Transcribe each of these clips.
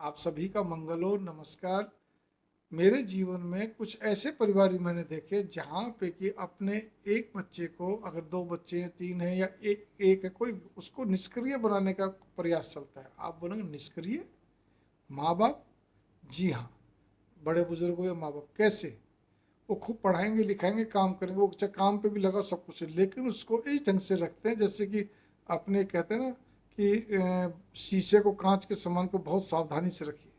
आप सभी का मंगल हो। नमस्कार। मेरे जीवन में कुछ ऐसे परिवार भी मैंने देखे जहाँ पे कि अपने एक बच्चे को, अगर दो बच्चे हैं, तीन हैं या एक है, कोई भी, उसको निष्क्रिय बनाने का प्रयास चलता है। आप बोलेंगे निष्क्रिय माँ बाप? जी हाँ, बड़े बुजुर्ग या माँ बाप कैसे? वो खूब पढ़ाएंगे लिखाएंगे काम करेंगे, वो अच्छा काम पे भी लगा सब कुछ है, लेकिन उसको इस ढंग से रखते हैं जैसे कि अपने कहते हैं ना कि शीशे को, कांच के सामान को बहुत सावधानी से रखिए।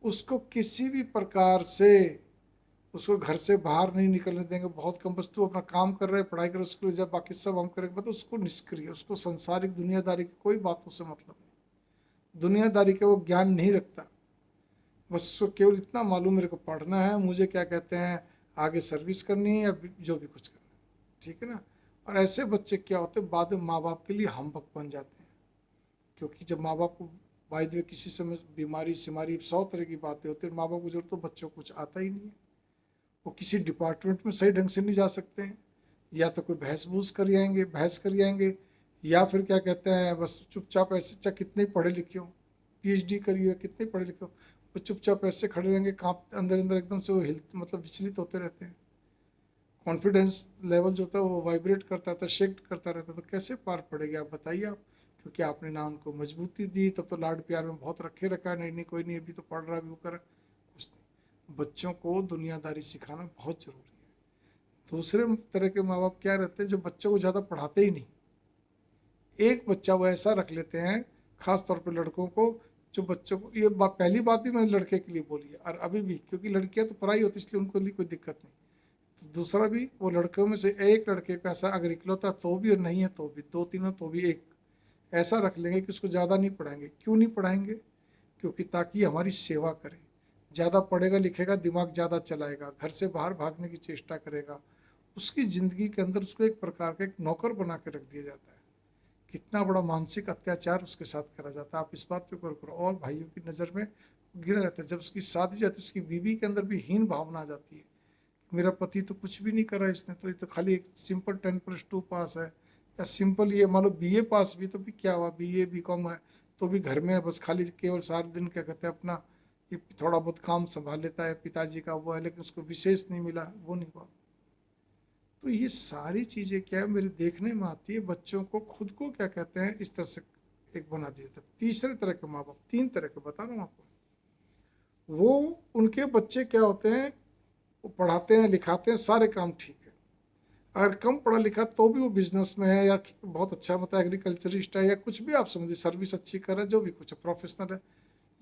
उसको किसी भी प्रकार से उसको घर से बाहर नहीं निकलने देंगे। बहुत कम, बस तू अपना काम कर रहे, पढ़ाई कर, उसके लिए जब बाकी सब हम करेंगे, मतलब उसको निष्क्रिय, उसको संसारिक दुनियादारी की कोई बातों से मतलब नहीं, दुनियादारी का वो ज्ञान नहीं रखता। बस उसको केवल इतना मालूम, मेरे को पढ़ना है, मुझे क्या कहते हैं आगे सर्विस करनी है या जो भी कुछ करना है, ठीक है ना। और ऐसे बच्चे क्या होते हैं, बाद में माँ बाप के लिए हमबक बन जाते हैं। क्योंकि जब माँ बाप को बाई द वे किसी समय बीमारी सिमारी 100 तरह की बातें होती है, माँ बाप को जरूरत तो बच्चों को कुछ आता ही नहीं है। वो किसी डिपार्टमेंट में सही ढंग से नहीं जा सकते हैं, या तो कोई बहस बूस कर आएंगे, बहस कर आएंगे, या फिर क्या कहते हैं बस चुपचाप ऐसे, चाहे कितने पढ़े लिखे हो, पीएचडी करिए, कितने पढ़े लिखे हो, वो चुपचाप ऐसे खड़े रहेंगे, कांप अंदर अंदर एकदम से वो हिल, मतलब विचलित होते रहते हैं। कॉन्फिडेंस लेवल जो था वो वाइब्रेट करता था, शेक करता रहता, तो कैसे पार पड़ेगी आप बताइए आप। क्योंकि आपने ना उनको मजबूती दी, तब तो लाड प्यार में बहुत रखे रखा है, नहीं नहीं कोई नहीं, अभी तो पढ़ रहा है, अभी वो कर रहा है, कुछ नहीं। बच्चों को दुनियादारी सिखाना बहुत जरूरी है। दूसरे तरह के माँ बाप क्या रहते हैं, जो बच्चों को ज़्यादा पढ़ाते ही नहीं। एक बच्चा वो ऐसा रख लेते हैं, खास तौर पर लड़कों को, जो बच्चों को, ये पहली बात भी मैंने लड़के के लिए बोली है, और अभी भी, क्योंकि लड़कियां तो पढ़ाई होती है इसलिए उनको लिए कोई दिक्कत नहीं। तो दूसरा भी, वो लड़कों में से एक लड़के का ऐसा अगर इकलौता तो भी, और नहीं है तो भी, दो तीन हो तो भी एक ऐसा रख लेंगे कि उसको ज़्यादा नहीं पढ़ाएंगे। क्यों नहीं पढ़ाएंगे? क्योंकि ताकि हमारी सेवा करे। ज़्यादा पढ़ेगा लिखेगा, दिमाग ज़्यादा चलाएगा, घर से बाहर भागने की चेष्टा करेगा, उसकी ज़िंदगी के अंदर उसको एक प्रकार का एक नौकर बना के रख दिया जाता है। कितना बड़ा मानसिक अत्याचार उसके साथ करा जाता है, आप इस बात पे गौर करो। और भाइयों की नज़र में गिरा रहता है। जब उसकी शादी जाती है, उसकी बीवी के अंदर भी हीन भावना आ जाती है। मेरा पति तो कुछ भी नहीं करा इसने, तो ये तो खाली एक सिंपल 10+2 पास है, या सिंपल ये मान लो बीए पास भी, तो भी क्या हुआ, बीए बीकॉम है तो भी घर में है, बस खाली केवल सारा दिन क्या कहते हैं अपना ये थोड़ा बहुत काम संभाल लेता है, पिताजी का वो है, लेकिन उसको विशेष नहीं मिला, वो नहीं हुआ। तो ये सारी चीज़ें क्या है, मेरे देखने में आती है, बच्चों को खुद को क्या कहते हैं इस तरह से एक बना दिया था। तीसरे तरह के माँ बाप, तीन तरह के बता रहा हूँ आपको। वो उनके बच्चे क्या होते हैं, वो पढ़ाते हैं लिखाते हैं, सारे काम ठीक है। अगर कम पढ़ा लिखा तो भी वो बिजनेस में है, या बहुत अच्छा मतलब एग्रीकल्चरिस्ट है, या कुछ भी आप समझिए, सर्विस अच्छी कर रहा है, जो भी कुछ है, प्रोफेशनल है,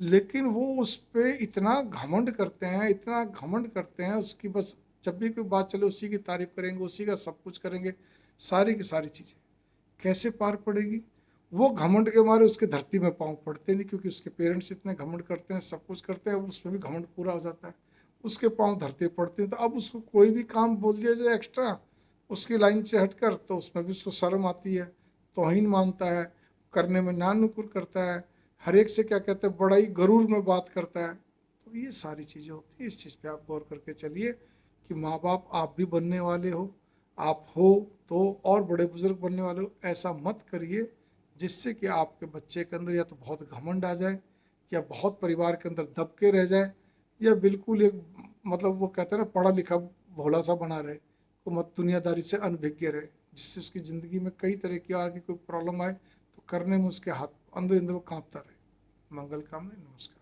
लेकिन वो उस पर इतना घमंड करते हैं, इतना घमंड करते हैं उसकी, बस जब भी कोई बात चले उसी की तारीफ करेंगे, उसी का सब कुछ करेंगे, सारी की सारी चीज़ें कैसे पार पड़ेगी? वो घमंड के मारे उसके धरती में पाँव पड़ते नहीं, क्योंकि उसके पेरेंट्स इतने घमंड करते हैं, सब कुछ करते हैं, उसमें भी घमंड पूरा हो जाता है, उसके पाँव धरती पड़ते हैं। तो अब उसको कोई भी काम बोल दिया जाए एक्स्ट्रा उसकी लाइन से हटकर, तो उसमें भी उसको शर्म आती है, तौहीन मानता है, करने में ना नुकुर करता है, हर एक से क्या कहते हैं बड़ा ही गरूर में बात करता है। तो ये सारी चीज़ें होती हैं। इस चीज़ पे आप गौर करके चलिए कि माँ बाप आप भी बनने वाले हो, आप हो तो और बड़े बुजुर्ग बनने वाले हो, ऐसा मत करिए जिससे कि आपके बच्चे के अंदर या तो बहुत घमंड आ जाए, या बहुत परिवार के अंदर दबके रह जाए, या बिल्कुल एक मतलब वो कहते हैं ना पढ़ा लिखा भोला सा बना रहे, को मत दुनियादारी से अनभिज्ञ रहे, जिससे उसकी ज़िंदगी में कई तरह की आगे कोई प्रॉब्लम आए तो करने में उसके हाथ अंदर अंदर वो कांपता रहे। मंगल कामना। नमस्कार।